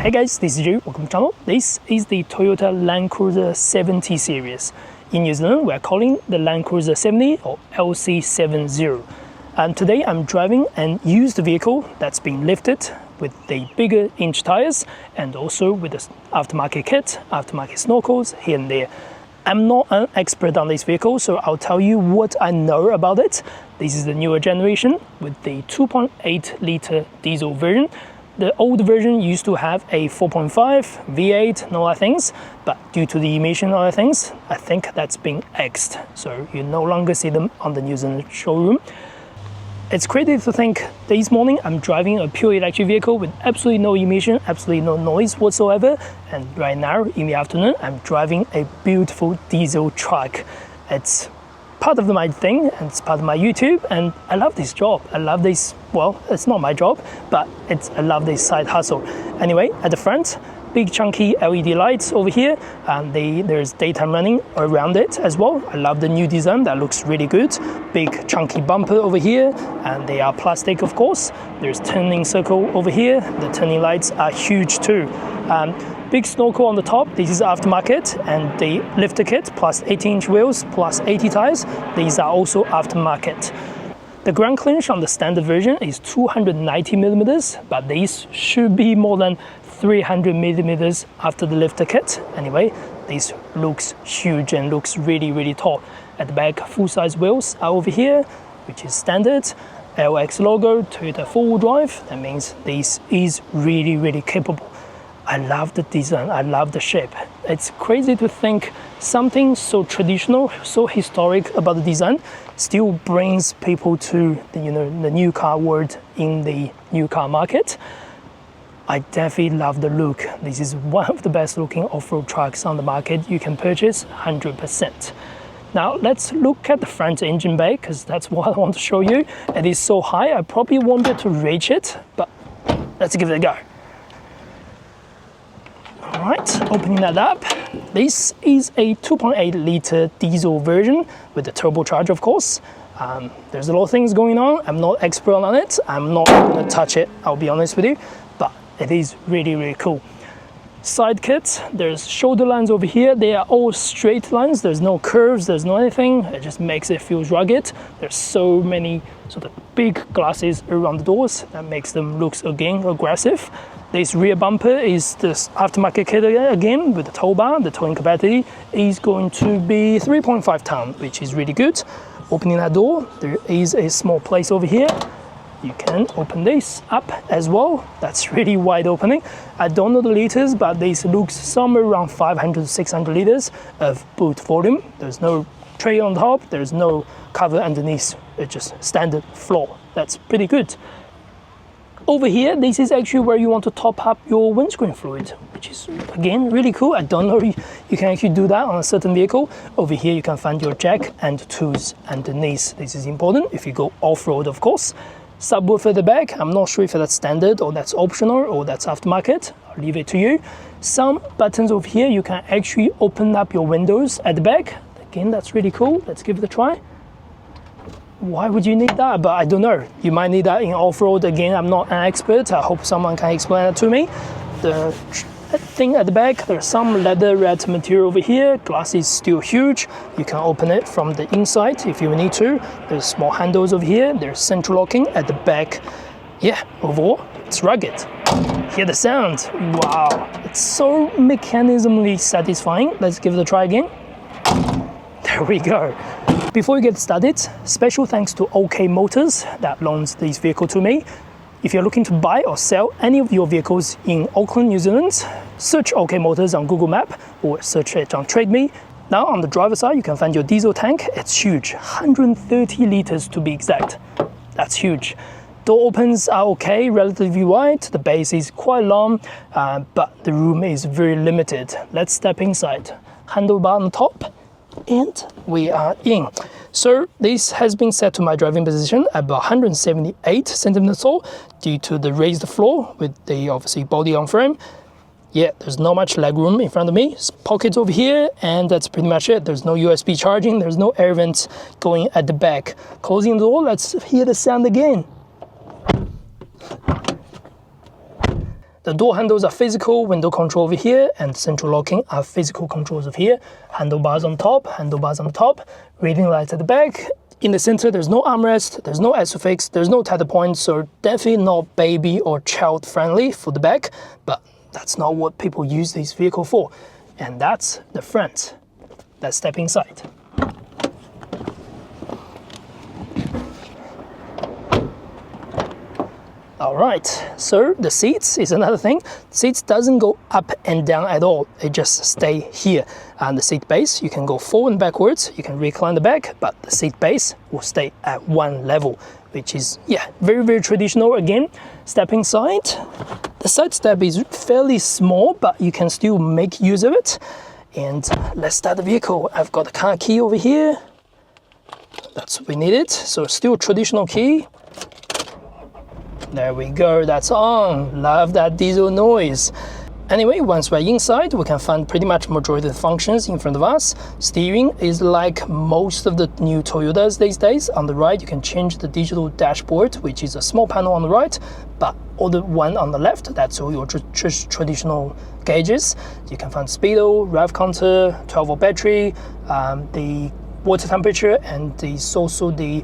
Hey guys, this is Drew, welcome to the channel. This is the Toyota Land Cruiser 70 series. In New Zealand, we're calling the Land Cruiser 70 or LC70. And today I'm driving an used vehicle that's been lifted with the bigger inch tires and also with the aftermarket kit, aftermarket snorkels here and there. I'm not an expert on this vehicle, so I'll tell you what I know about it. This is the newer generation with the 2.8 litre diesel version. The old version used to have a 4.5 V8 and all that things, but due to the emission and other things, I think that's been axed. So you no longer see them on the New Zealand showroom. It's crazy to think this morning I'm driving a pure electric vehicle with absolutely no emission, absolutely no noise whatsoever. And right now in the afternoon, I'm driving a beautiful diesel truck. It's part of my thing and it's part of my YouTube, and I love this job. I love this, well, it's not my job, but I love this side hustle. Anyway, at the front, big chunky LED lights over here, and there's daytime running around it as well. I love the new design, that looks really good. Big chunky bumper over here, and they are plastic of course. There's turning circle over here, the turning lights are huge too. Big snorkel on the top, this is aftermarket, and the lifter kit plus 18-inch wheels plus 80 tires, these are also aftermarket. The ground clearance on the standard version is 290 millimeters, but these should be more than 300 millimeters after the lifter kit. Anyway, this looks huge and looks really tall. At the back, full-size wheels are over here, which is standard. LX logo, Toyota 4-wheel drive. That means this is really capable. I love the design, I love the shape. It's crazy to think something so traditional, so historic about the design still brings people to the new car world in the new car market. I definitely love the look. This is one of the best looking off-road trucks on the market you can purchase, 100%. Now let's look at the front engine bay, because that's what I want to show you. It is so high, I probably won't be able to reach it, but let's give it a go. All right, opening that up. This is a 2.8 litre diesel version with the turbocharger, of course. There's a lot of things going on. I'm not expert on it. I'm not gonna touch it, I'll be honest with you, but it is really cool. Side kit, there's shoulder lines over here. They are all straight lines. There's no curves, there's no anything. It just makes it feel rugged. There's so many sort of big glasses around the doors that makes them look, again, aggressive. This rear bumper is this aftermarket kit again with the tow bar. The towing capacity is going to be 3.5 ton, which is really good. Opening that door, there is a small place over here. You can open this up as well. That's really wide opening. I don't know the liters, but this looks somewhere around 500 to 600 liters of boot volume. There's no tray on top, there's no cover underneath. It's just standard floor. That's pretty good. Over here, this is actually where you want to top up your windscreen fluid, which is, again, really cool. I don't know if you can actually do that on a certain vehicle. Over here, you can find your jack and tools underneath. This is important if you go off-road, of course. Subwoofer at the back, I'm not sure if that's standard or that's optional or that's aftermarket. I'll leave it to you. Some buttons over here, you can actually open up your windows at the back. Again, that's really cool. Let's give it a try. Why would you need that? But I don't know. You might need that in off-road. Again, I'm not an expert. I hope someone can explain that to me. The thing at the back, there's some leather wrapped material over here. Glass is still huge. You can open it from the inside if you need to. There's small handles over here. There's central locking at the back. Yeah, overall, it's rugged. Hear the sound. Wow, it's so mechanismally satisfying. Let's give it a try again. There we go. Before we get started, special thanks to OK Motors that loans this vehicle to me. If you're looking to buy or sell any of your vehicles in Auckland, New Zealand, search OK Motors on Google Map or search it on TradeMe. Now on the driver's side, you can find your diesel tank. It's huge, 130 liters to be exact. That's huge. Door opens are okay, relatively wide. The base is quite long, but the room is very limited. Let's step inside. Handlebar on top. And we are in. So this has been set to my driving position at about 178 centimeters tall due to the raised floor with the obviously body on frame. Yeah, there's not much leg room in front of me. It's pockets over here, and that's pretty much it. There's no USB charging. There's no air vents going at the back. Closing the door, let's hear the sound again. The door handles are physical, window control over here, and central locking are physical controls over here. Handlebars on top, reading lights at the back. In the center, there's no armrest, there's no isofix, there's no tether point, so definitely not baby or child friendly for the back, but that's not what people use this vehicle for. And that's the front. Let's step inside. All right, so the seats is another thing. Seats doesn't go up and down at all. They just stay here. And the seat base, you can go forward and backwards. You can recline the back, but the seat base will stay at one level, which is, yeah, very, very traditional. Again, step inside. The side step is fairly small, but you can still make use of it. And let's start the vehicle. I've got the car key over here. That's what we needed. So still traditional key. There we go, that's on. Love that diesel noise. Anyway, once we're inside, we can find pretty much majority of the functions in front of us. Steering is like most of the new Toyotas these days. On the right, you can change the digital dashboard, which is a small panel on the right, but all the one on the left, that's all your traditional gauges. You can find speedo, rev counter, 12-volt battery, the water temperature, and also the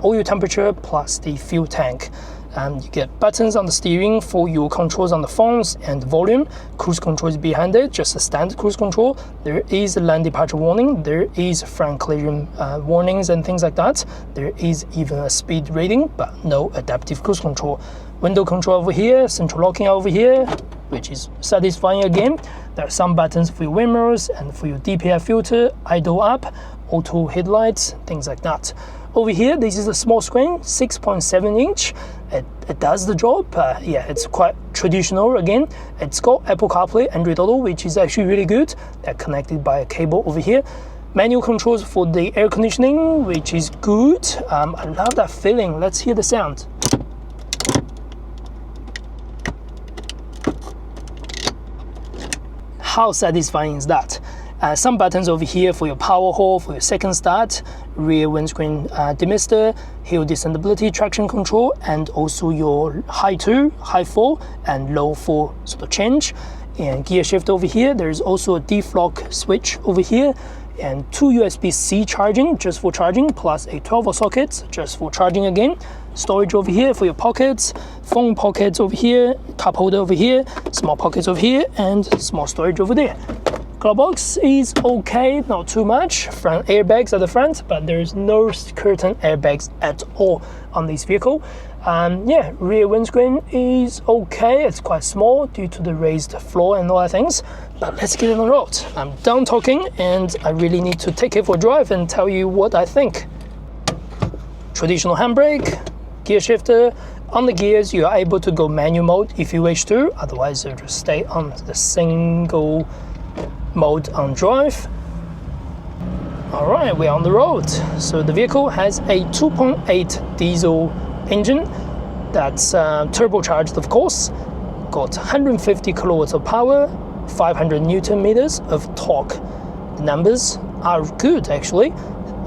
oil temperature plus the fuel tank. You get buttons on the steering for your controls on the phones and volume. Cruise control is behind it, just a standard cruise control. There is a lane departure warning. There is front collision warnings and things like that. There is even a speed rating, but no adaptive cruise control. Window control over here, central locking over here, which is satisfying again. There are some buttons for your wind mirrors and for your DPI filter, idle up, auto headlights, things like that. Over here, this is a small screen, 6.7 inch. It does the job. Yeah, it's quite traditional again. It's got Apple CarPlay, Android Auto, which is actually really good. They're connected by a cable over here. Manual controls for the air conditioning, which is good. I love that feeling. Let's hear the sound. How satisfying is that? Some buttons over here for your power hold, for your second start, rear windscreen demister, hill descendability traction control, and also your high 2, high 4, and low 4 sort of change. And gear shift over here, there's also a D-Flock switch over here, and 2 USB-C charging just for charging, plus a 12-volt socket just for charging again. Storage over here for your pockets, phone pockets over here, cup holder over here, small pockets over here, and small storage over there. Glove box is okay, not too much. Front airbags at the front, but there's no curtain airbags at all on this vehicle. Yeah, rear windscreen is okay. It's quite small due to the raised floor and all that things. But let's get on the road. I'm done talking, and I really need to take it for a drive and tell you what I think. Traditional handbrake, gear shifter. On the gears, you are able to go manual mode if you wish to. Otherwise, you'll just stay on the single mode on drive. All right, we're on the road. So the vehicle has a 2.8 diesel engine that's turbocharged, of course. Got 150 kilowatts of power, 500 Newton meters of torque. The numbers are good, actually.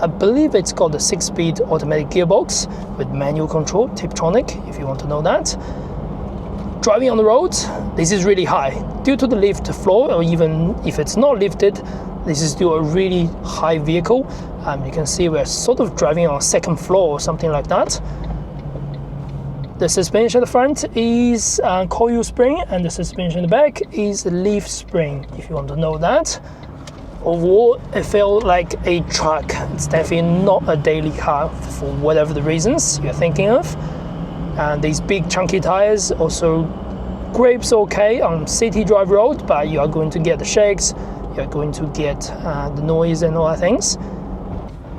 I believe it's got a 6-speed automatic gearbox with manual control, Tiptronic, if you want to know that. Driving on the road, this is really high. Due to the lift floor, or even if it's not lifted, this is still a really high vehicle. You can see we're sort of driving on a second floor or something like that. The suspension at the front is coil spring, and the suspension at the back is leaf spring, if you want to know that. Overall, it felt like a truck. It's definitely not a daily car for whatever the reasons you're thinking of. And these big chunky tires also grips okay on city drive road, but you are going to get the shakes, you're going to get the noise and all that things.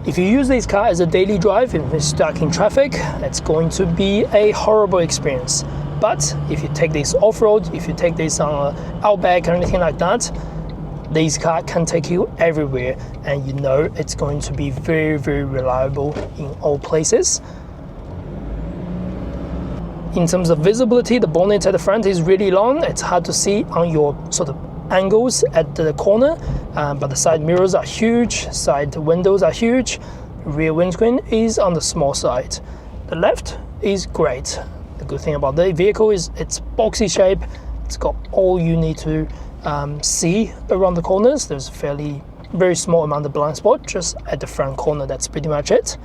If you use this car as a daily drive and you're stuck in traffic, it's going to be a horrible experience. But if you take this off-road, if you take this on Outback or anything like that, this car can take you everywhere, and you know it's going to be very, very reliable in all places. In terms of visibility, the bonnet at the front is really long. It's hard to see on your sort of angles at the corner, but the side mirrors are huge, side windows are huge. Rear windscreen is on the small side. The left is great. The good thing about the vehicle is its boxy shape, It's got all you need to see around the corners. There's very small amount of blind spot just at the front corner. That's pretty much it.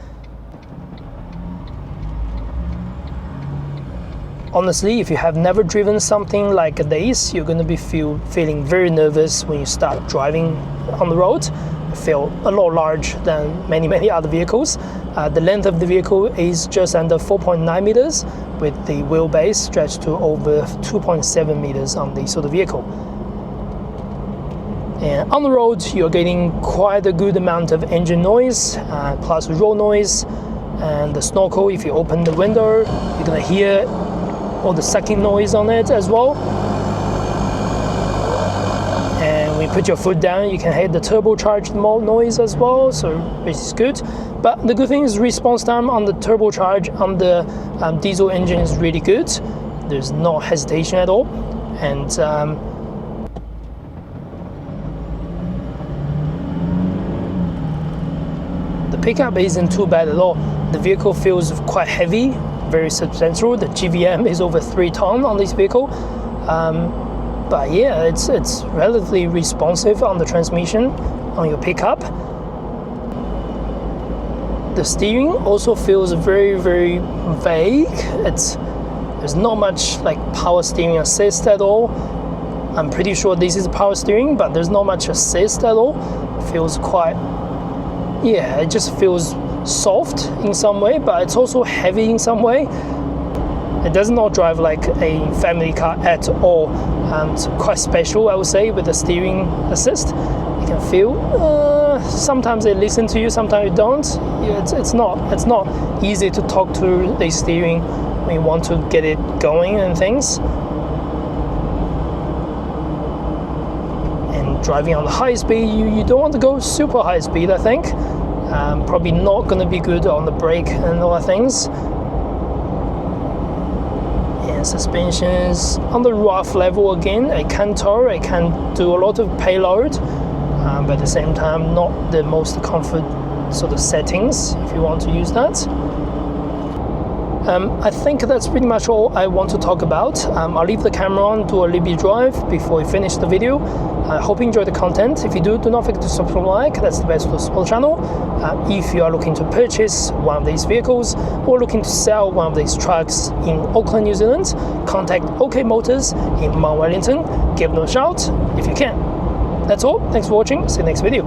Honestly, if you have never driven something like this, you're going to be feeling very nervous when you start driving on the road. I feel a lot larger than many other vehicles. The length of the vehicle is just under 4.9 meters, with the wheelbase stretched to over 2.7 meters on this sort of vehicle. And on the road, you're getting quite a good amount of engine noise, plus road noise, and the snorkel. If you open the window, you're going to hear all the sucking noise on it as well. And when you put your foot down, you can hear the turbocharged noise as well, so which is good. But the good thing is response time on the turbocharge on the diesel engine is really good. There's no hesitation at all. And the pickup isn't too bad at all. The vehicle feels quite heavy, very substantial. The GVM is over 3 tons on this vehicle. But yeah, it's relatively responsive on the transmission on your pickup. The steering also feels very vague. There's not much like power steering assist at all. I'm pretty sure this is power steering, but there's not much assist at all. It feels quite, yeah, it just feels soft in some way, but it's also heavy in some way. It does not drive like a family car at all. It's quite special, I would say, with the steering assist. You can feel sometimes they listen to you, sometimes you don't. Yeah, it's not easy to talk to the steering when you want to get it going and things. And driving on the high speed, you don't want to go super high speed, I think. Probably not going to be good on the brake and all that things. And suspensions on the rough level again, I can tow, I can do a lot of payload, but at the same time not the most comfort sort of settings if you want to use that. I think that's pretty much all I want to talk about. I'll leave the camera on, do a little bit drive before we finish the video. I hope you enjoyed the content. If you do not forget to subscribe, that's the best way to support the channel. If you are looking to purchase one of these vehicles or looking to sell one of these trucks in Auckland, New Zealand, contact OK Motors in Mount Wellington. Give them a shout if you can. That's all. Thanks for watching. See you next video.